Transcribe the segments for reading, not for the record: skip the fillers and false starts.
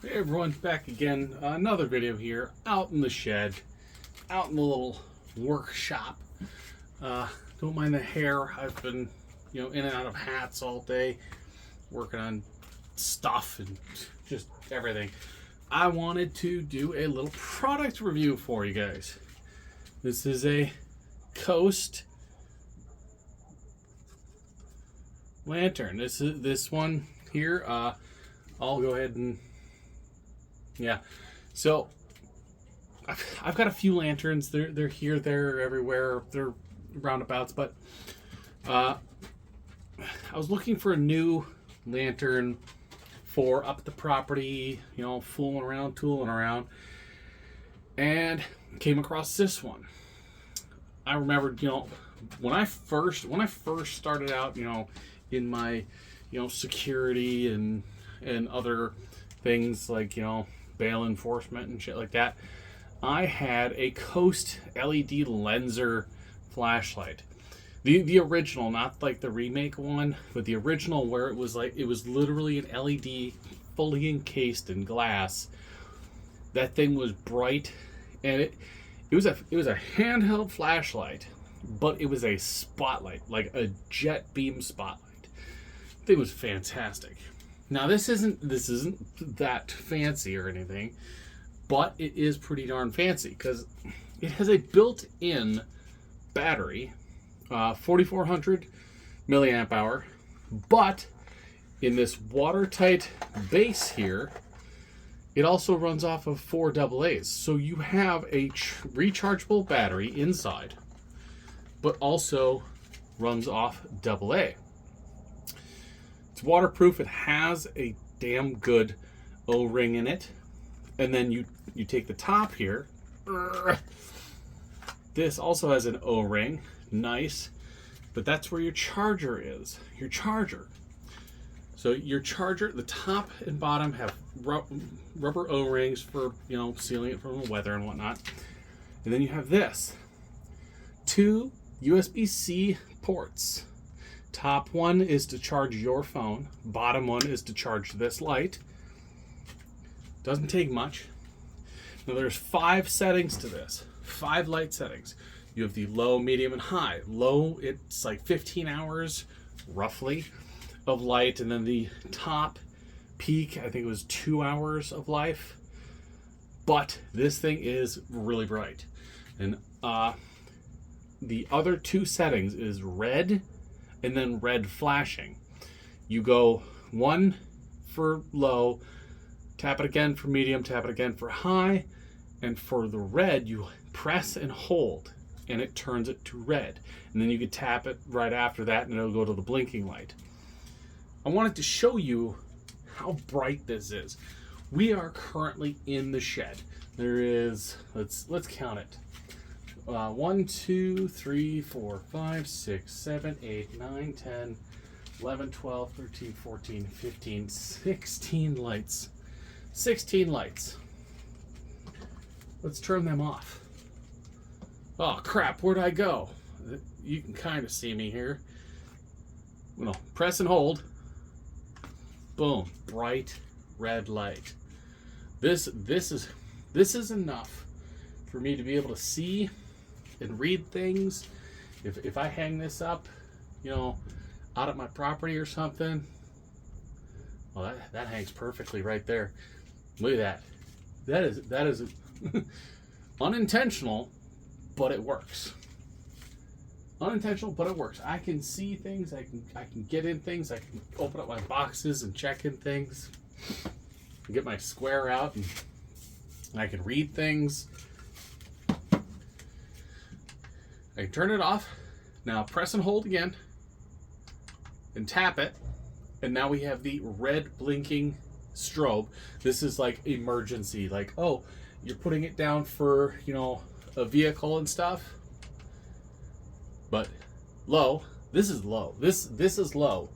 Hey everyone, back again. Another video here, out in the shed, out in the little workshop. Don't mind the hair. I've been, in and out of hats all day, working on stuff and just everything. I wanted to do a little product review for you guys. This is a COAST lantern. This one here. I'll go ahead and so I've got a few lanterns. They're here, there, everywhere. They're roundabouts, but I was looking for a new lantern for up the property, fooling around, tooling around, and came across this one. I remembered, when I first started out, in my, security and other things like, bail enforcement and shit like that, I had a COAST LED Lenser flashlight. The original, not like the remake one, but the original where it was literally an LED fully encased in glass. That thing was bright, and it was a handheld flashlight, but it was a spotlight, like a jet beam spotlight. The thing was fantastic. Now this isn't that fancy or anything, but it is pretty darn fancy because it has a built-in battery, 4400 milliamp hour, but in this watertight base here, it also runs off of 4 AA's. So you have a rechargeable battery inside, but also runs off AA. It's waterproof. It has a damn good O-ring in it. And then you take the top here. This also has an O-ring. Nice. But that's where your charger is. Your charger. So your charger, the top and bottom have rubber O-rings for, sealing it from the weather and whatnot. And then you have this. 2 USB-C ports. Top one is to charge your phone. Bottom one is to charge this light. Doesn't take much. Now there's 5 settings to this. 5 light settings. You have the low, medium, and high. Low, it's like 15 hours, roughly, of light. And then the top peak, I think it was 2 hours of life. But this thing is really bright. And the other 2 settings is red and then red flashing. You go 1 for low, tap it again for medium, tap it again for high, and for the red you press and hold and it turns it to red. And then you can tap it right after that and it'll go to the blinking light. I wanted to show you how bright this is. We are currently in the shed. There is, let's count it. 1, 2, 3, 4, 5, 6, 7, 8, 9, 10, 11, 12, 13, 14, 15, 16 lights. 16 lights. Let's turn them off. Oh crap, where'd I go? You can kind of see me here. Press and hold. Boom, bright red light. This is enough for me to be able to see and read things. If I hang this up, out at my property or something, well, that hangs perfectly right there. Look at that. That is unintentional, but it works. Unintentional, but it works. I can see things. I can get in things. I can open up my boxes and check in things. Get my square out and I can read things. I can turn it off. Now press and hold again and tap it. And now we have the red blinking strobe. This is like emergency, like, oh, you're putting it down for, a vehicle and stuff. But low, this is low. This is low.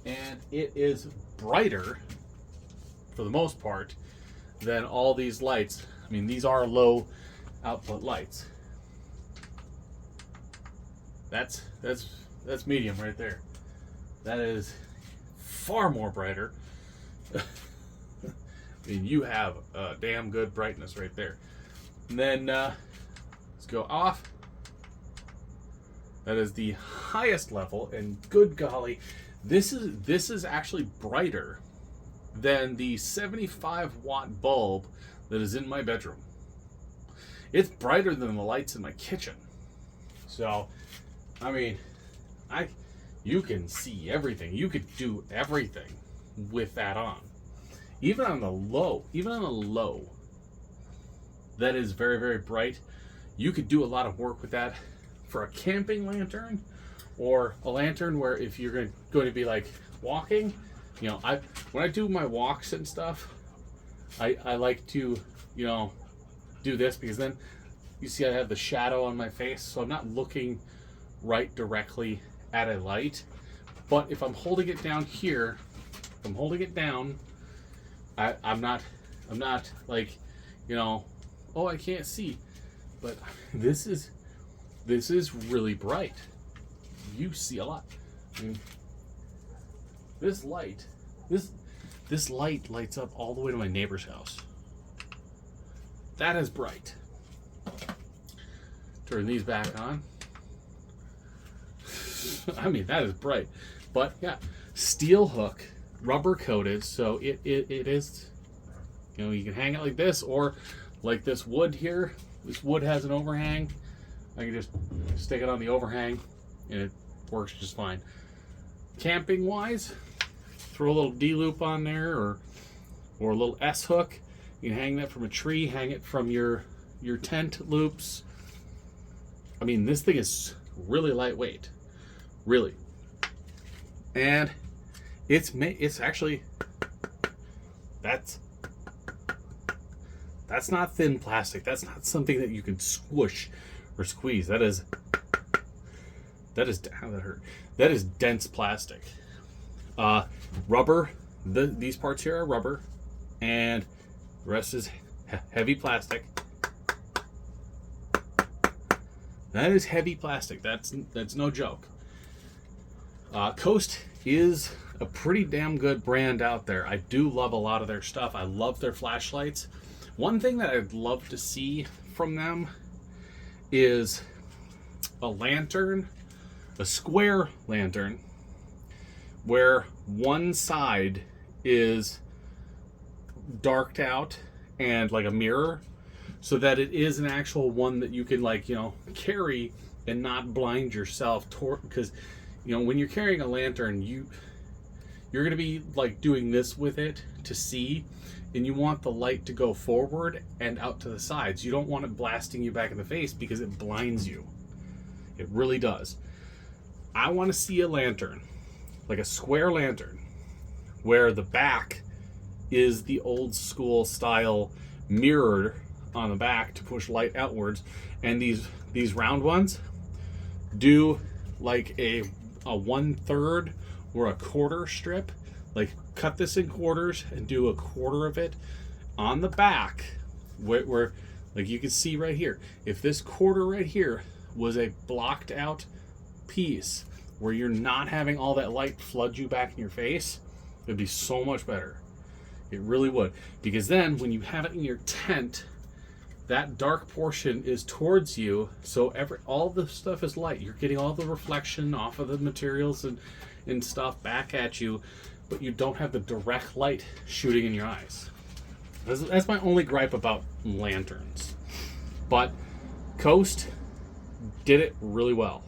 And it is brighter, for the most part, than all these lights. I mean, these are low output lights. That's medium right there. That is far more brighter and you have a damn good brightness right there. And then let's go off. That is the highest level, and good golly, this is actually brighter than the 75-watt bulb that is in my bedroom. It's brighter than the lights in my kitchen. So, I mean, you can see everything. You could do everything with that on. Even on the low, that is very, very bright. You could do a lot of work with that for a camping lantern, or a lantern where if you're going to be like walking, you know, when I do my walks and stuff, I like to, you know, do this, because then you see I have the shadow on my face, so I'm not looking right directly at a light. But if I'm holding it down here, if I'm holding it down, I'm not like, you know, oh, I can't see. But this is really bright. You see a lot. I mean, this light lights up all the way to my neighbor's house. That is bright. Turn these back on. I mean, that is bright. But yeah, steel hook, rubber coated, so it is, you know, you can hang it like this, or like this wood here. This wood has an overhang. I can just stick it on the overhang and it works just fine. Camping wise, throw a little D loop on there, or a little S hook. You can hang that from a tree, hang it from your tent loops. I mean, this thing is really lightweight, really. And it's actually, that's not thin plastic. That's not something that you can squish or squeeze. That is how that hurt. That is dense plastic. Rubber. These parts here are rubber, and the rest is heavy plastic. That is heavy plastic. That's no joke. COAST is a pretty damn good brand out there. I do love a lot of their stuff. I love their flashlights. One thing that I'd love to see from them is a lantern, a square lantern, where one side is darked out and like a mirror, so that it is an actual one that you can, like, you know, carry and not blind yourself toward, because, you know, when you're carrying a lantern, you're going to be like doing this with it to see, and you want the light to go forward and out to the sides. You don't want it blasting you back in the face, because it blinds you. It really does. I want to see a lantern, like a square lantern, where the back is the old school style mirror on the back to push light outwards, and these round ones do like a 1/3 or a quarter strip. Like, cut this in quarters and do a quarter of it on the back, where like you can see right here. If this quarter right here was a blocked out piece where you're not having all that light flood you back in your face, it'd be so much better. It really would. Because then when you have it in your tent, that dark portion is towards you, so all the stuff is light. You're getting all the reflection off of the materials and stuff back at you, but you don't have the direct light shooting in your eyes. That's my only gripe about lanterns. But COAST did it really well.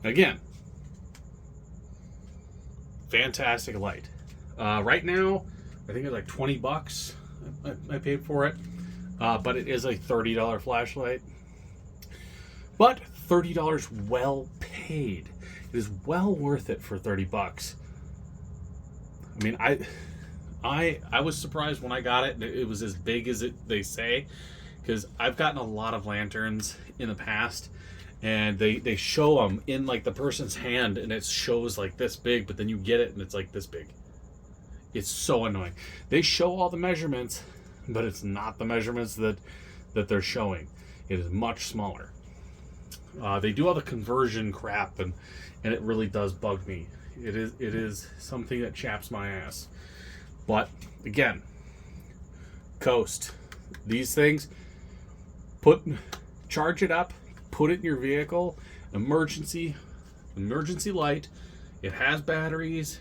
Again, fantastic light. Right now, I think it's like $20 I paid for it, but it is a $30 flashlight. But $30 well paid. It is well worth it for $30. I mean, I was surprised when I got it. It was as big as they say, because I've gotten a lot of lanterns in the past, and they show them in like the person's hand, and it shows like this big, but then you get it and it's like this big. It's so annoying. They show all the measurements, but it's not the measurements that they're showing. It is much smaller. They do all the conversion crap, and it really does bug me. It is something that chaps my ass. But again, COAST, these things, charge it up, put it in your vehicle, emergency light. It has batteries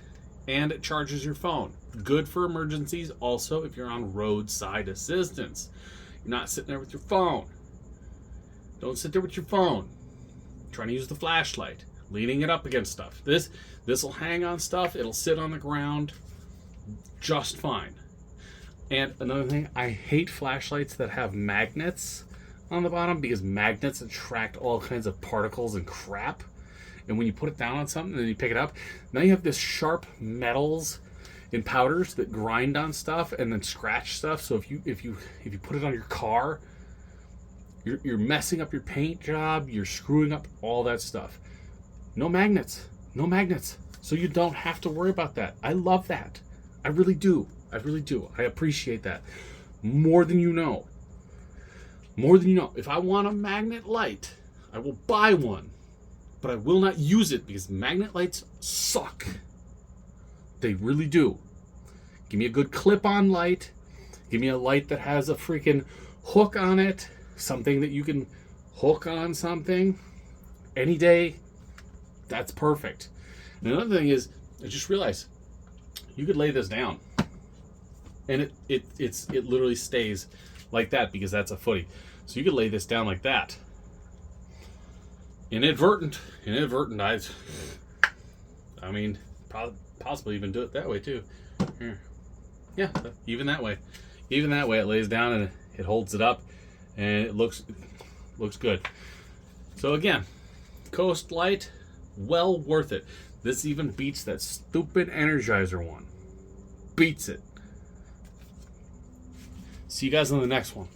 and it charges your phone. Good for emergencies. Also, if you're on roadside assistance, you're not sitting there with your phone. Don't sit there with your phone trying to use the flashlight, leaning it up against stuff. This will hang on stuff. It'll sit on the ground just fine. And another thing, I hate flashlights that have magnets on the bottom, because magnets attract all kinds of particles and crap. And when you put it down on something and then you pick it up, now you have this sharp metals and powders that grind on stuff and then scratch stuff. So if you put it on your car, you're messing up your paint job, you're screwing up all that stuff. No magnets. So you don't have to worry about that. I love that. I really do. I appreciate that. More than you know. If I want a magnet light, I will buy one. But I will not use it because magnet lights suck. They really do. Give me a good clip-on light. Give me a light that has a freaking hook on it. Something that you can hook on something. Any day, that's perfect. And another thing is, I just realized, you could lay this down. And it literally stays like that because that's a footy. So you could lay this down like that. Inadvertent. I mean, possibly even do it that way too. Here. Yeah, even that way. It lays down and it holds it up, and it looks good. So again, COAST light, well worth it. This even beats that stupid Energizer one. Beats it. See you guys on the next one.